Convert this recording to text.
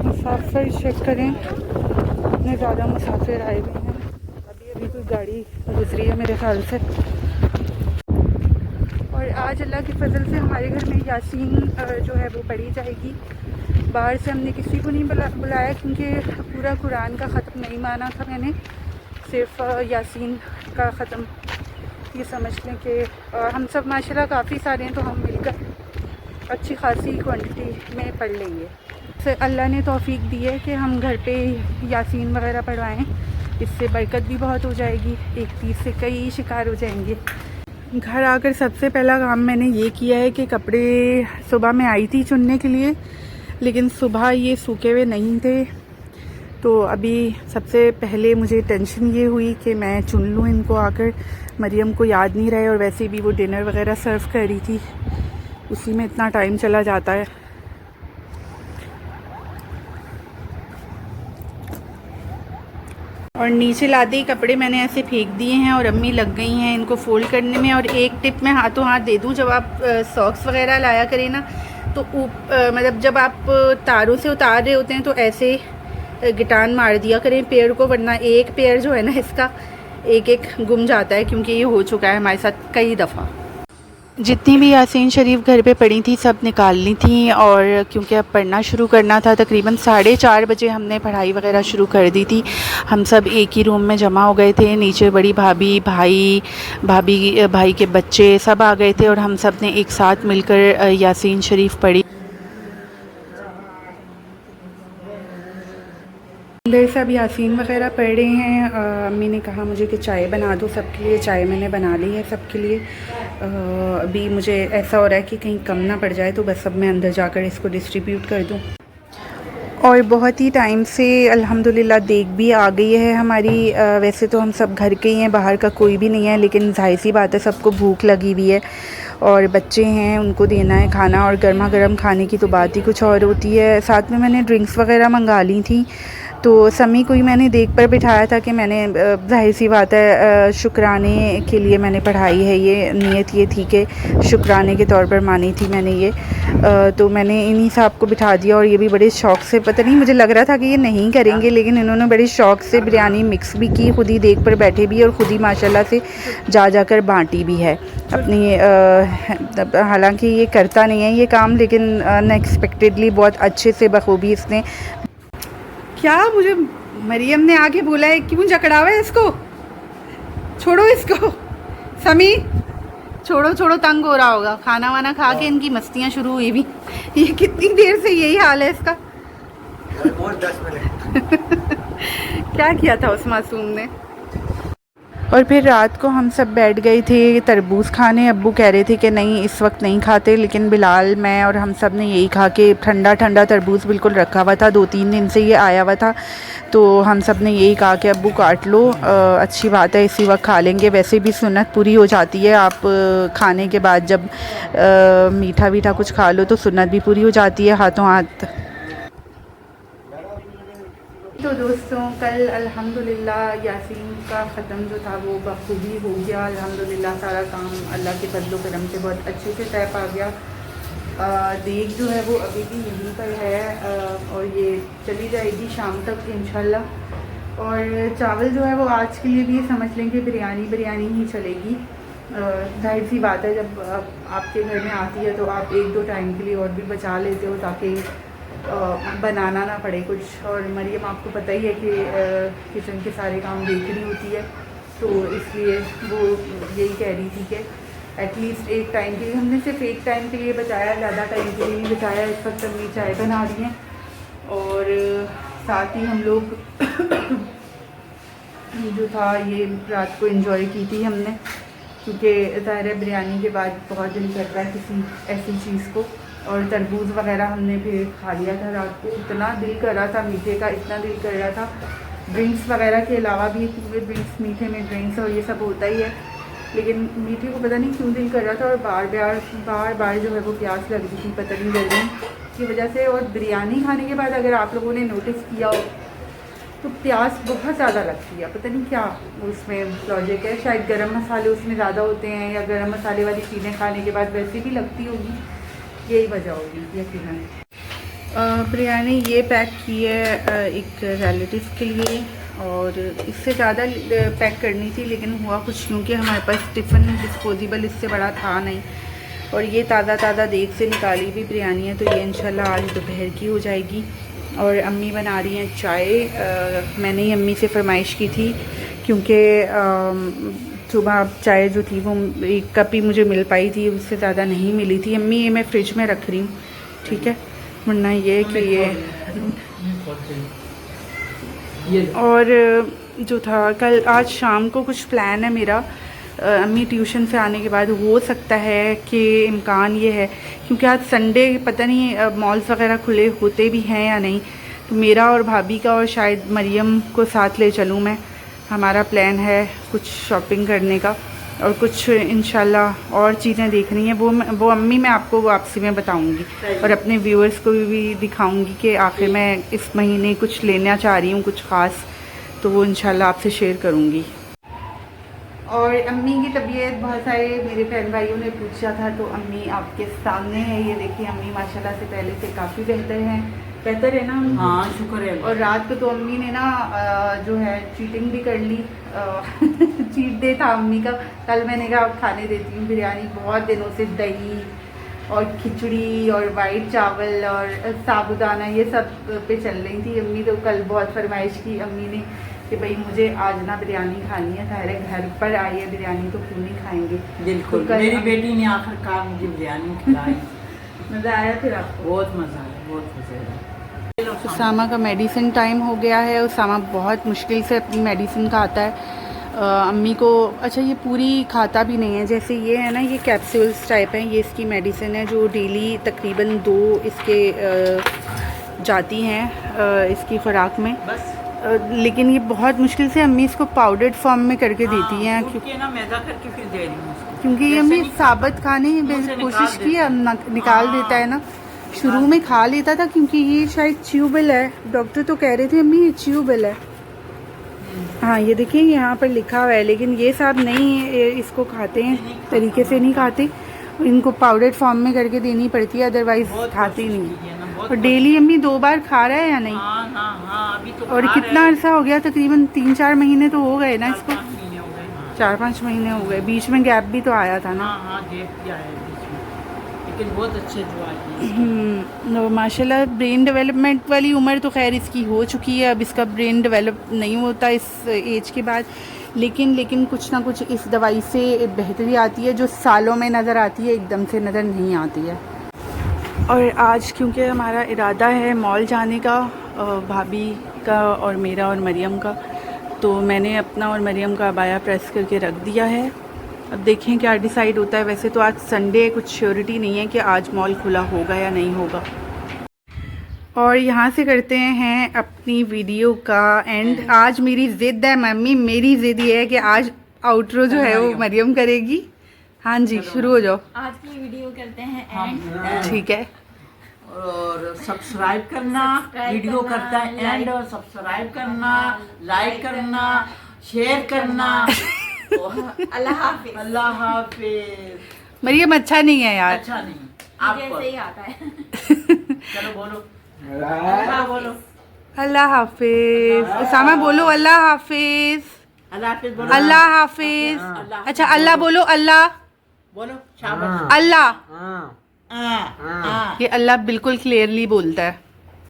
मुसाफिर check करें, इतने ज़्यादा मुसाफिर आए हुए हैं। अभी अभी कोई गाड़ी गुजरी है मेरे ख्याल से। और आज अल्लाह की फजल से हमारे घर में यासीन जो है वो पढ़ी जाएगी। बाहर से हमने किसी को नहीं बुलाया क्योंकि पूरा कुरान का ख़त्म नहीं माना था मैंने, सिर्फ यासीन का ख़त्म। ये समझ लें कि हम सब माशाल्लाह काफ़ी सारे हैं, तो हम मिलकर अच्छी खासी क्वांटिटी में पढ़ लेंगे। से अल्लाह ने तौफीक दी है कि हम घर पे यासीन वगैरह पढ़वाएं, इससे बरकत भी बहुत हो जाएगी, एक तीर से कई शिकार हो जाएंगे। घर आकर सबसे पहला काम मैंने ये किया है कि कपड़े सुबह मैं आई थी चुनने के लिए, लेकिन सुबह ये सूखे हुए नहीं थे, तो अभी सबसे पहले मुझे टेंशन ये हुई कि मैं चुन लूँ इनको आकर। मरियम को याद नहीं रहे और वैसे भी वो डिनर वगैरह सर्व कर रही थी, उसी में इतना टाइम चला जाता है। और नीचे लादे ही कपड़े मैंने ऐसे फेंक दिए हैं और अम्मी लग गई हैं इनको फ़ोल्ड करने में। और एक टिप मैं हाथों हाथ दे दूँ, जब आप सॉक्स वगैरह लाया करें ना, तो मतलब जब आप तारों से उतार रहे होते हैं तो ऐसे गिटान मार दिया करें पेड़ को, वरना एक पेड़ जो है ना इसका एक एक गुम जाता है, क्योंकि ये हो चुका है हमारे साथ कई दफ़ा। जितनी भी यासीन शरीफ घर पे पढ़ी थी सब निकालनी थी, और क्योंकि अब पढ़ना शुरू करना था, तकरीबन 4:30 बजे हमने पढ़ाई वगैरह शुरू कर दी थी। हम सब एक ही रूम में जमा हो गए थे, नीचे बड़ी भाभी भाई के बच्चे सब आ गए थे और हम सब ने एक साथ मिलकर यासीन शरीफ पढ़ी। अंदर सब यासीन वगैरह पढ़ रहे हैं। अम्मी ने कहा मुझे कि चाय बना दो सबके लिए, चाय मैंने बना ली है सबके लिए। अभी मुझे ऐसा हो रहा है कि कहीं कम ना पड़ जाए, तो बस अब मैं अंदर जाकर इसको डिस्ट्रीब्यूट कर दूँ। और बहुत ही टाइम से अल्हम्दुलिल्लाह देग भी आ गई है हमारी। वैसे तो हम सब घर के ही हैं, बाहर का कोई भी नहीं है, लेकिन जाहिर सी बात है सबको भूख लगी हुई है और बच्चे हैं उनको देना है खाना, और गर्मा गर्म खाने की तो बात ही कुछ और होती है। साथ में मैंने ड्रिंक्स वगैरह मंगा ली थी, तो समी को ही मैंने देख पर बिठाया था कि मैंने जाहिर सी बात है शुक्राने के लिए मैंने पढ़ाई है, ये नीयत ये थी कि शुक्राने के तौर पर मानी थी मैंने ये। तो मैंने इन्हीं साहब को बिठा दिया और ये भी बड़े शौक़ से, पता नहीं मुझे लग रहा था कि ये नहीं करेंगे, लेकिन इन्होंने बड़े शौक़ से बिरयानी मिक्स भी की, खुद ही देख पर बैठे भी और ख़ुद ही माशाल्लाह से जाकर बाँटी भी है अपनी। हालांकि ये करता नहीं है ये काम, लेकिन अनएक्सपेक्टेडली बहुत अच्छे से बखूबी इसने। क्या मुझे मरियम ने आके बोला है, क्यों जकड़ा हुआ है इसको, छोड़ो इसको। समी छोड़ो छोड़ो, तंग हो रहा होगा, खाना वाना खा के इनकी मस्तियाँ शुरू हुई भी। ये कितनी देर से यही हाल है इसका। और 10 मिनट क्या किया था उस मासूम ने। और फिर रात को हम सब बैठ गए थे तरबूज खाने। अब्बू कह रहे थे कि नहीं इस वक्त नहीं खाते, लेकिन बिलाल मैं और हम सब ने यही खा के, ठंडा ठंडा तरबूज बिल्कुल रखा हुआ था, 2-3 दिन से ये आया हुआ था, तो हम सब ने यही कहा कि अब्बू काट लो, अच्छी बात है इसी वक्त खा लेंगे। वैसे भी सुन्नत पूरी हो जाती है, आप खाने के बाद जब मीठा वीठा कुछ खा लो तो सुन्नत भी पूरी हो जाती है हाथों हाथ। तो दोस्तों कल अल्हम्दुलिल्लाह यासीन का ख़त्म जो था वो बखूबी हो गया। अल्हम्दुलिल्लाह सारा काम अल्लाह के फजल करम से बहुत अच्छे से तय पा गया। देग जो है वो अभी भी यहीं पर है और ये चली जाएगी शाम तक इंशाल्लाह। और चावल जो है वो आज के लिए भी समझ लें कि बिरयानी ही चलेगी। जाहिर सी बात है जब आपके घर में आती है तो आप 1-2 टाइम के लिए और भी बचा लेते हो ताकि बनाना ना पड़े कुछ। और मरियम आपको पता ही है कि किचन के सारे काम देख रही होती है, तो इसलिए वो यही कह रही थी कि एटलीस्ट एक टाइम के लिए, हमने सिर्फ एक टाइम के लिए बचाया, ज़्यादा टाइम के लिए नहीं बचाया। इस वक्त हमने चाय बना दी है और साथ ही हम लोग जो था ये रात को एंजॉय की थी हमने, क्योंकि ज़ाहिर है बिरयानी के बाद बहुत दिल कर रहा है किसी ऐसी चीज़ को। और तरबूज वगैरह हमने फिर खा लिया था रात को, इतना दिल कर रहा था मीठे का, इतना दिल कर रहा था। ड्रिंक्स वगैरह के अलावा भी पूरे ड्रिंक्स, मीठे में ड्रिंक्स और ये सब होता ही है, लेकिन मीठे को पता नहीं क्यों दिल कर रहा था। और बार बार जो है वो प्यास लग रही थी, पता नहीं गर्मी की वजह से। और बिरयानी खाने के बाद अगर आप लोगों ने नोटिस किया हो तो प्याज बहुत ज़्यादा लगती है, पता नहीं क्या उसमें लॉजिक है, शायद गरम मसाले उसमें ज़्यादा होते हैं या गरम मसाले वाली चीज़ें खाने के बाद वैसे भी लगती होगी, यही वजह होगी यकीनन। बिरयानी ये पैक की है एक रिलेटिव के लिए, और इससे ज़्यादा पैक करनी थी लेकिन हुआ कुछ क्योंकि हमारे पास टिफ़िन डिस्पोजेबल इससे बड़ा था नहीं, और ये ताज़ा देग से निकाली हुई बिरयानी है, तो ये इंशाल्लाह आज दोपहर की हो जाएगी। और अम्मी बना रही हैं चाय। मैंने ही अम्मी से फरमाइश की थी क्योंकि सुबह चाय जो थी वो एक कप ही मुझे मिल पाई थी, उससे ज़्यादा नहीं मिली थी। अम्मी ये मैं फ्रिज में रख रही हूँ, ठीक है, वरना ये कि ये और जो था कल आज शाम को कुछ प्लान है मेरा, अम्मी ट्यूशन से आने के बाद हो सकता है कि इम्कान ये है क्योंकि आज संडे पता नहीं मॉल्स वगैरह खुले होते भी हैं या नहीं, तो मेरा और भाभी का और शायद मरियम को साथ ले चलूँ मैं। हमारा प्लान है कुछ शॉपिंग करने का और कुछ इंशाल्लाह और चीज़ें देखनी है, वो अम्मी मैं आपको वापसी में बताऊंगी और अपने व्यूअर्स को भी दिखाऊंगी कि आखिर मैं इस महीने कुछ लेना चाह रही हूँ कुछ ख़ास, तो वो इंशाल्लाह आपसे शेयर करूँगी। और अम्मी की तबीयत बहुत सारे मेरे बहन भाइयों ने पूछा था, तो अम्मी आपके सामने है, ये देखिए अम्मी माशाल्लाह से पहले से काफ़ी बेहतर है ना? हाँ शुक्र है। और रात को तो अम्मी ने ना जो है चीटिंग भी कर ली चीट डे था अम्मी का। कल मैंने कहा अब खाने देती हूँ बिरयानी, बहुत दिनों से दही और खिचड़ी और वाइट चावल और साबुदाना ये सब पे चल रही थी अम्मी, तो कल बहुत फरमाइश की अम्मी ने कि भाई मुझे आज ना बिरयानी खानी है, सारे घर पर आई है बिरयानी तो क्यों नहीं खाएंगे। बिल्कुल, तो मेरी बेटी ने आखिरकार मुझे बिरयानी खिलाई। मज़ा आया फिर आपको? बहुत मज़ा आया, बहुत मज़ा आया। उसामा का मेडिसिन टाइम हो गया है। उसामा बहुत मुश्किल से अपनी मेडिसिन खाता है। अम्मी को अच्छा ये पूरी खाता भी नहीं है, जैसे ये है ना ये कैप्सूल्स टाइप हैं, ये इसकी मेडिसिन है जो डेली तकरीबन 2 इसके जाती हैं इसकी खुराक में बस। लेकिन ये बहुत मुश्किल से अम्मी इसको पाउडर्ड फॉर्म में करके देती हैं क्योंकि ना मैदा करके फिर दे रही हूं उसको, क्योंकि ये अम्मी साबित खाने की कोशिश की निकाल देता है ना। शुरू में खा लेता था क्योंकि ये शायद च्यूबल है, डॉक्टर तो कह रहे थे अम्मी ये च्यूबल है। हाँ ये देखिए यहाँ पर लिखा हुआ है, लेकिन ये साहब नहीं इसको खाते हैं, तरीके से नहीं खाते, इनको पाउडर्ड फॉर्म में करके देनी पड़ती है, अदरवाइज खाते नहीं है। और डेली अम्मी 2 बार खा रहा है या नहीं? हाँ, अभी तो और कितना अर्सा हो गया? तकरीबन 3-4 महीने तो हो गए ना इसको, 4-5 महीने हो गए, बीच में गैप भी तो आया था ना। हाँ गैप भी आया बीच में, लेकिन बहुत अच्छे दुआ माशाल्लाह। ब्रेन डेवलपमेंट वाली उम्र तो खैर इसकी हो चुकी है, अब इसका ब्रेन डेवलप नहीं होता इस एज के बाद, लेकिन कुछ ना कुछ इस दवाई से बेहतरी आती है जो सालों में नज़र आती है, एकदम से नज़र नहीं आती है। और आज क्योंकि हमारा इरादा है मॉल जाने का, भाभी का और मेरा और मरियम का, तो मैंने अपना और मरियम का अबाया प्रेस करके रख दिया है। अब देखें क्या डिसाइड होता है। वैसे तो आज संडे, कुछ श्योरिटी नहीं है कि आज मॉल खुला होगा या नहीं होगा। और यहाँ से करते हैं अपनी वीडियो का एंड। आज मेरी ज़िद है मम्मी, मेरी ज़िद ये है कि आज आउटरो जो है वो मरियम करेगी। हाँ जी शुरू हो जाओ। आज की वीडियो करते हैं एंड। ठीक है, और सब्सक्राइब करना, वीडियो करता है एंड, और सब्सक्राइब करना, लाइक करना, शेयर करना। अल्लाह हाफिज। अल्लाह हाफिज। मरियम अच्छा नहीं है यार, अच्छा नहीं आपको सही आता है। चलो बोलो, बोलो अल्लाह हाफिज। उसामा बोलो अल्लाह हाफिज। अल्लाह हाफिज बोलो। अल्लाह हाफिज। अच्छा अल्लाह बोलो, अल्लाह बोलो, शाबाश। अल्लाह। हाँ। ये अल्लाह बिल्कुल क्लियरली बोलता है।